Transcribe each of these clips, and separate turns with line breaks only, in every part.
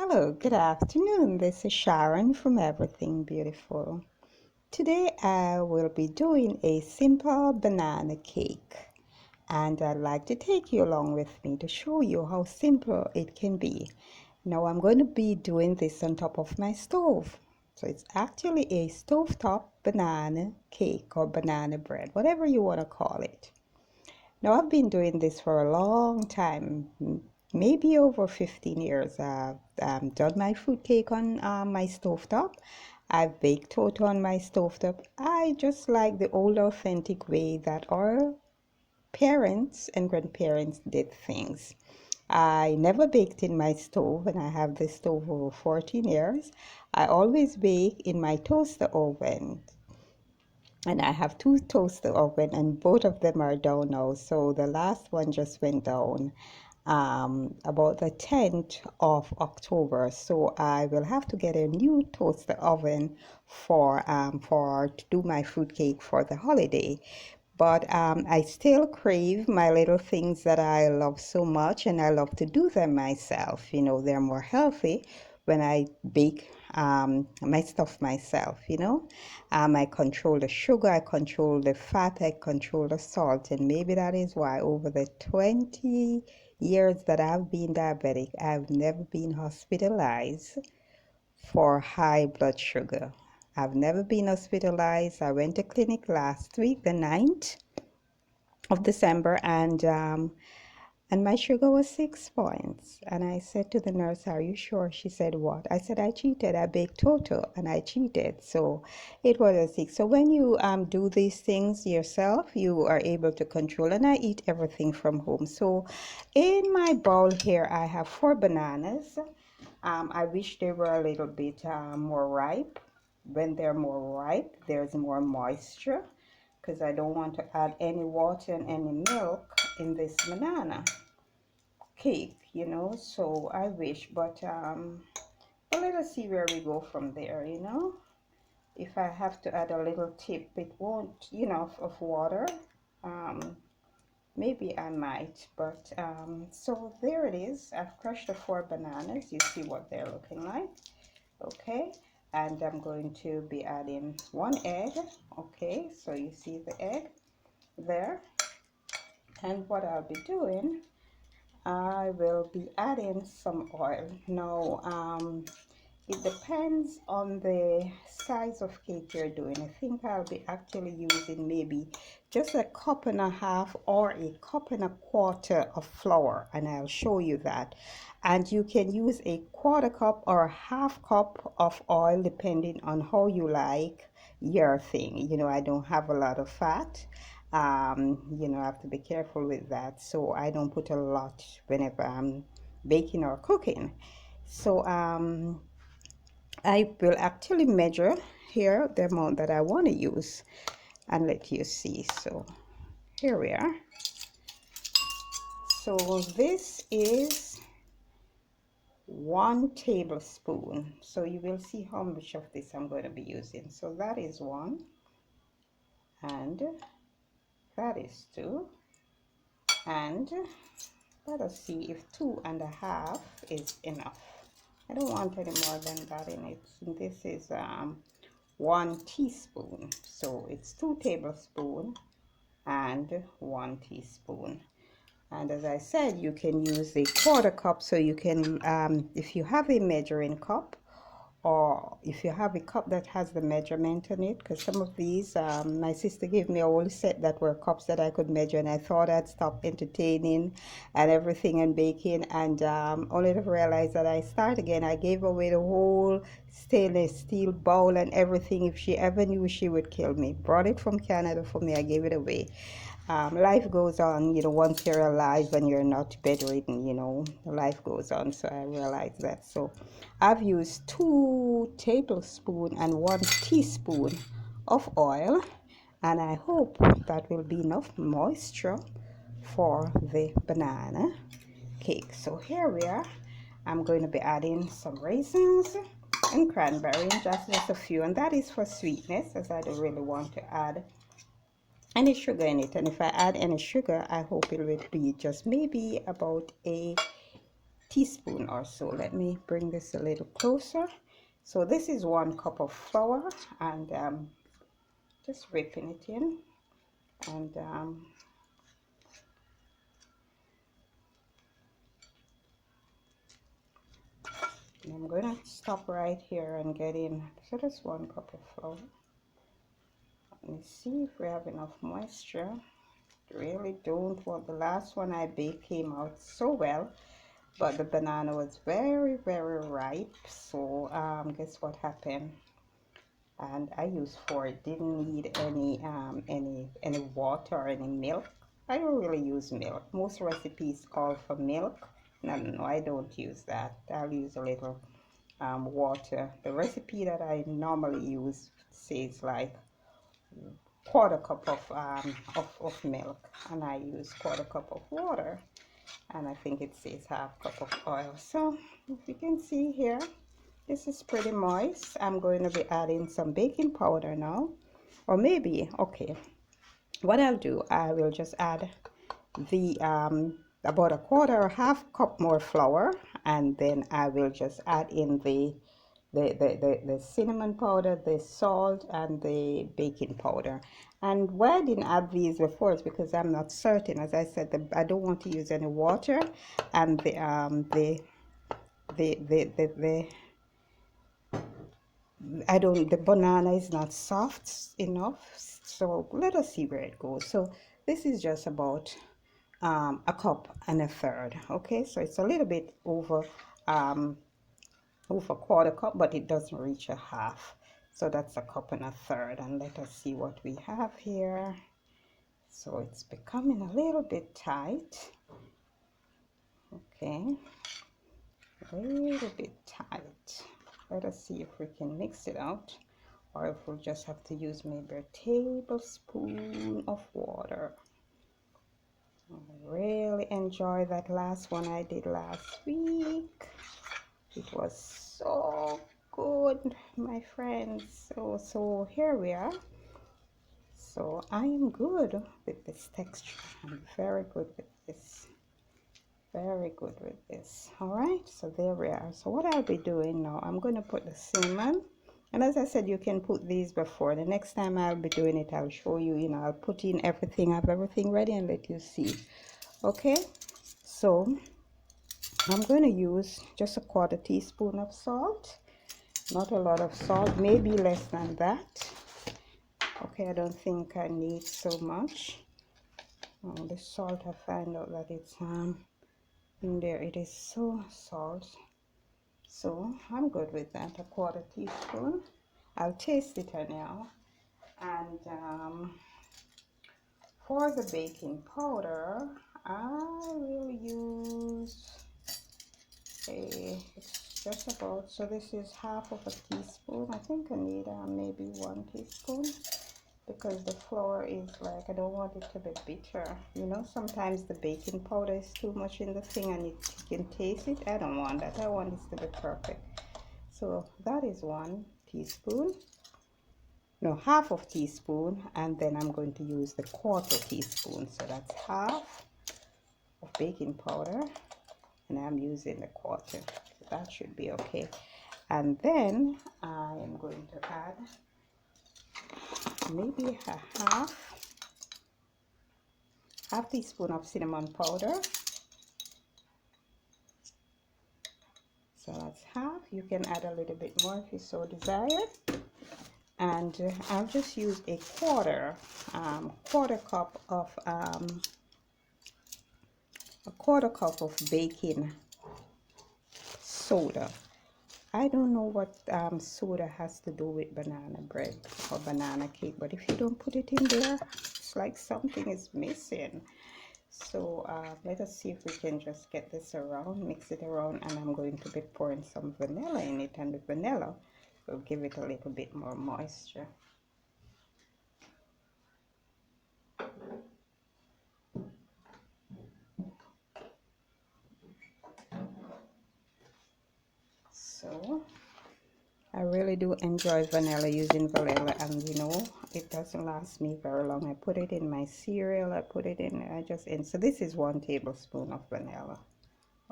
Hello, good afternoon. This is Sharon from Everything Beautiful. Today I will be doing a simple banana cake, and I'd like to take you along with me to show you how simple it can be. Now I'm going to be doing this on top of my stove. So it's actually a stovetop banana cake or banana bread, whatever you want to call it. Now, I've been doing this for a long time, maybe over 15 years. I've done my fruit cake on my stovetop. I've baked toast on my stovetop. I just like the old authentic way that our parents and grandparents did things. I never baked in my stove, and I have this stove over 14 years. I always bake in my toaster oven, and I have two toaster oven, and both of them are down now. So the last one just went down about the 10th of October. So I will have to get a new toaster oven for to do my fruit cake for the holiday. But I still crave my little things that I love so much, and I love to do them myself. You know, they're more healthy when I bake my stuff myself, you know. I control the sugar, I control the fat, I control the salt, and maybe that is why over the 20 years that I've been diabetic, I've never been hospitalized for high blood sugar. I've never been hospitalized. I went to clinic last week, the 9th of December, and my sugar was 6 points. And I said to the nurse, "Are you sure?" She said, "What?" I said, "I cheated. I baked total and I cheated." So it was a 6. So when you do these things yourself, you are able to control. And I eat everything from home. So in my bowl here, I have 4 bananas. I wish they were a little bit more ripe. When they're more ripe, there's more moisture, because I don't want to add any water and any milk in this banana cake, you know. So I wish, but well, let us see where we go from there, you know. If I have to add a little tip, it won't, you know, of water, maybe I might. But so there it is. I've crushed the 4 bananas. You see what they're looking like. Okay, and I'm going to be adding 1 egg. Okay, so you see the egg there. And what I'll be doing, I will be adding some oil. Now, it depends on the size of cake you're doing. I think I'll be actually using maybe just a cup and a half or a cup and a quarter of flour, and I'll show you that. And you can use a quarter cup or a half cup of oil depending on how you like your thing. You know, I don't have a lot of fat. You know, I have to be careful with that, so I don't put a lot whenever I'm baking or cooking. So I will actually measure here the amount that I want to use and let you see. So here we are. So this is 1 tablespoon. So you will see how much of this I'm going to be using. So that is 1, and that is 2, and let us see if 2.5 is enough. I don't want any more than that in it. This is 1 teaspoon. So it's 2 tablespoons and 1 teaspoon. And as I said, you can use a quarter cup. So you can, if you have a measuring cup, or if you have a cup that has the measurement on it, because some of these, my sister gave me a whole set that were cups that I could measure, and I thought I'd stop entertaining and everything and baking, and only to realize that I start again. I gave away the whole stainless steel bowl and everything. If she ever knew, she would kill me. Brought it from Canada for me. I gave it away. Life goes on, you know. Once you're alive and you're not bedridden, you know, life goes on. So I realized that. So I've used 2 tablespoons and 1 teaspoon of oil, and I hope that will be enough moisture for the banana cake. So here we are. I'm going to be adding some raisins and cranberry, and just a few, and that is for sweetness, as I don't really want to add any sugar in it. And if I add any sugar, I hope it will be just maybe about a teaspoon or so. Let me bring this a little closer. So this is 1 cup of flour, and just whipping it in, and I'm going to stop right here and get in. So that's 1 cup of flour. Let me see if we have enough moisture. Really don't want, the last one I baked came out so well, but the banana was very ripe. So guess what happened? And I used 4. It didn't need any water or any milk. I don't really use milk. Most recipes call for milk. No, I don't use that. I'll use a little water. The recipe that I normally use says like quarter cup of milk, and I use quarter cup of water, and I think it says half cup of oil. So if you can see here, this is pretty moist. I'm going to be adding some baking powder now, or maybe, okay, what I'll do, I will just add the about a quarter or half cup more flour, and then I will just add in the cinnamon powder, the salt, and the baking powder. And why I didn't add these before is because I'm not certain. As I said, I don't want to use any water, and the banana is not soft enough. So let us see where it goes. So this is just about a cup and a third. Okay, so it's a little bit over quarter cup, but it doesn't reach a half. So that's a cup and a third. And let us see what we have here. So it's becoming a little bit tight. Okay, a little bit tight. Let us see if we can mix it out, or if we'll just have to use maybe a tablespoon of water. I really enjoy that last one I did last week. It was so good, my friends. So here we are. So I am good with this texture. I'm very good with this. Very good with this. All right, so there we are. So what I'll be doing now, I'm going to put the cinnamon. And as I said, you can put these before. The next time I'll be doing it, I'll show you, I'll put in everything, have everything ready, and let you see. Okay, so I'm going to use just a quarter teaspoon of salt. Not a lot of salt, maybe less than that. Okay, I don't think I need so much. Oh, the salt, I find out that it's in there, it is so salt. So I'm good with that, a quarter teaspoon. I'll taste it now. And for the baking powder, I will use it's just about, so this is half of a teaspoon. I think I need maybe 1 teaspoon, because the flour is like, I don't want it to be bitter. Sometimes the baking powder is too much in the thing and you can taste it. I don't want that. I want this to be perfect. So that is 1 teaspoon. No, half of teaspoon, and then I'm going to use the quarter teaspoon. So that's half of baking powder, and I'm using the quarter. So that should be okay. And then I am going to add maybe a half teaspoon of cinnamon powder. So that's half. You can add a little bit more if you so desire. And I'll just use a quarter cup of baking soda. I don't know what soda has to do with banana bread or banana cake, but if you don't put it in there, it's like something is missing. So let us see if we can just get this around, mix it around, and I'm going to be pouring some vanilla in it, and the vanilla will give it a little bit more moisture. So I really do enjoy vanilla, using vanilla, and it doesn't last me very long. I put it in my cereal, so this is 1 tablespoon of vanilla.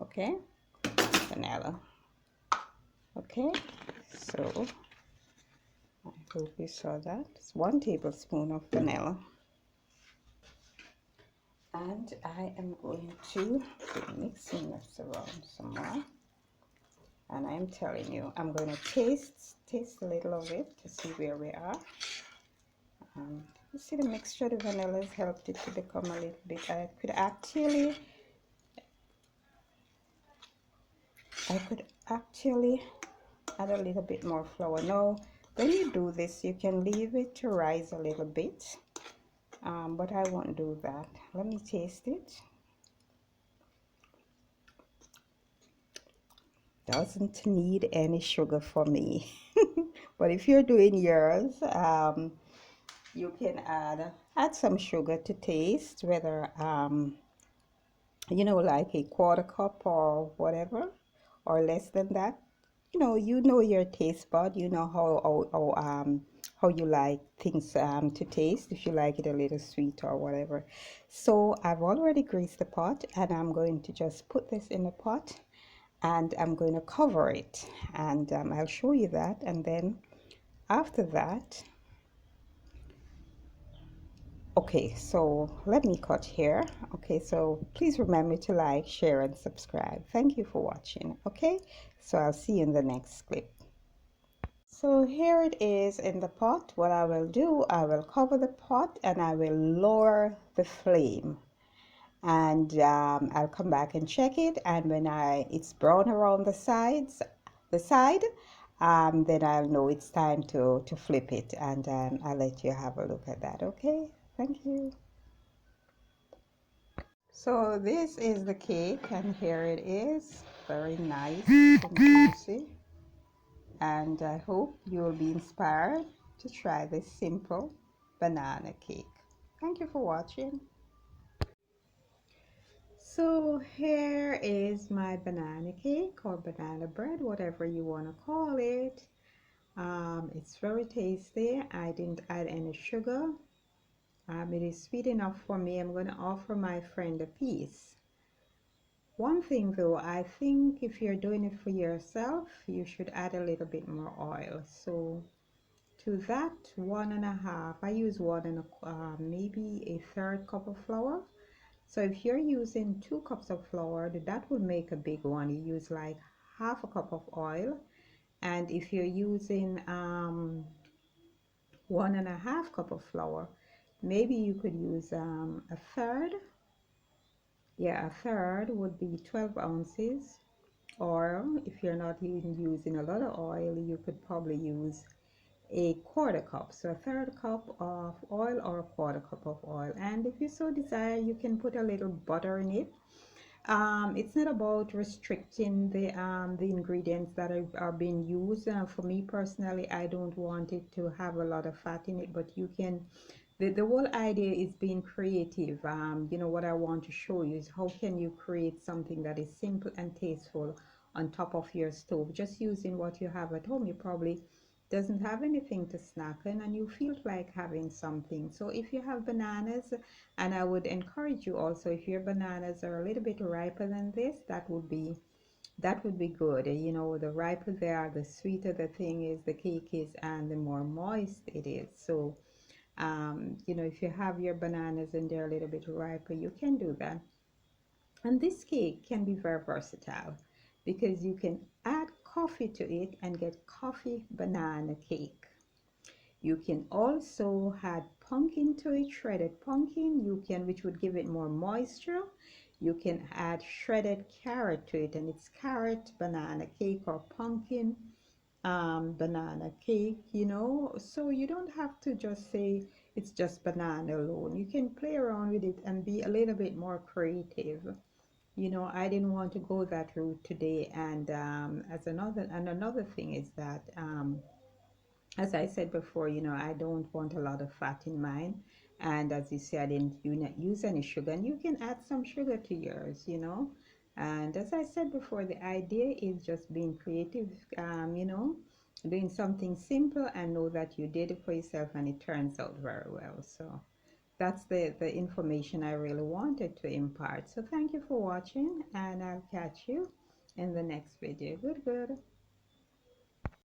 Okay, vanilla. Okay, so I hope you saw that. It's 1 tablespoon of vanilla. And I am going to be mixing this around some more. And I'm telling you, I'm going to taste a little of it to see where we are. You see the mixture, the vanilla has helped it to become a little bit. I could actually add a little bit more flour. Now, when you do this, you can leave it to rise a little bit, but I won't do that. Let me taste it. Doesn't need any sugar for me. But if you're doing yours, you can add some sugar to taste, whether you know, like a 1/4 cup or whatever, or less than that. You know your taste bud. You know how you like things to taste, if you like it a little sweet or whatever. So I've already greased the pot, and I'm going to just put this in the pot, and I'm going to cover it, and I'll show you that. And then after that, okay, so let me cut here. Okay, so please remember to like, share, and subscribe. Thank you for watching. Okay, so I'll see you in the next clip. So here it is in the pot. What I will do, I will cover the pot and I will lower the flame, and I'll come back and check it, and when it's brown around the side, then I'll know it's time to flip it, and I'll let you have a look at that. Okay, thank you. So this is the cake, and here it is, very nice and juicy, and I hope you will be inspired to try this simple banana cake. Thank you for watching. So here is my banana cake or banana bread, whatever you want to call it. It's very tasty. I didn't add any sugar. It is sweet enough for me. I'm going to offer my friend a piece. One thing though, I think if you're doing it for yourself, you should add a little bit more oil. So to that, 1.5, I use maybe a 1/3 cup of flour. So if you're using 2 cups of flour, that will make a big one. You use like 1/2 cup of oil. And if you're using 1.5 cup of flour, maybe you could use a third. Yeah, a third would be 12 ounces. Or if you're not even using a lot of oil, you could probably use a 1/4 cup. So a 1/3 cup of oil or a 1/4 cup of oil. And if you so desire, you can put a little butter in it. It's not about restricting the ingredients that are being used. For me personally, I don't want it to have a lot of fat in it, but you can. The whole idea is being creative. You know, what I want to show you is how can you create something that is simple and tasteful on top of your stove, just using what you have at home. You probably doesn't have anything to snack on, and you feel like having something. So if you have bananas, and I would encourage you also, if your bananas are a little bit riper than this, that would be good. You know, the riper they are, the sweeter the thing is, the cake is, and the more moist it is. So you know, if you have your bananas and they're a little bit riper, you can do that. And this cake can be very versatile because you can add coffee to it and get coffee banana cake. You can also add pumpkin to it, shredded pumpkin, which would give it more moisture. You can add shredded carrot to it, and it's carrot banana cake or pumpkin banana cake, you know. So you don't have to just say it's just banana alone. You can play around with it and be a little bit more creative. You know, I didn't want to go that route today, and another thing is that as I said before, you know, I don't want a lot of fat in mine. And as you see, I didn't use any sugar. And you can add some sugar to yours, you know. And as I said before, the idea is just being creative, you know, doing something simple and know that you did it for yourself and it turns out very well. So that's the information I really wanted to impart. So thank you for watching, and I'll catch you in the next video. Good, good.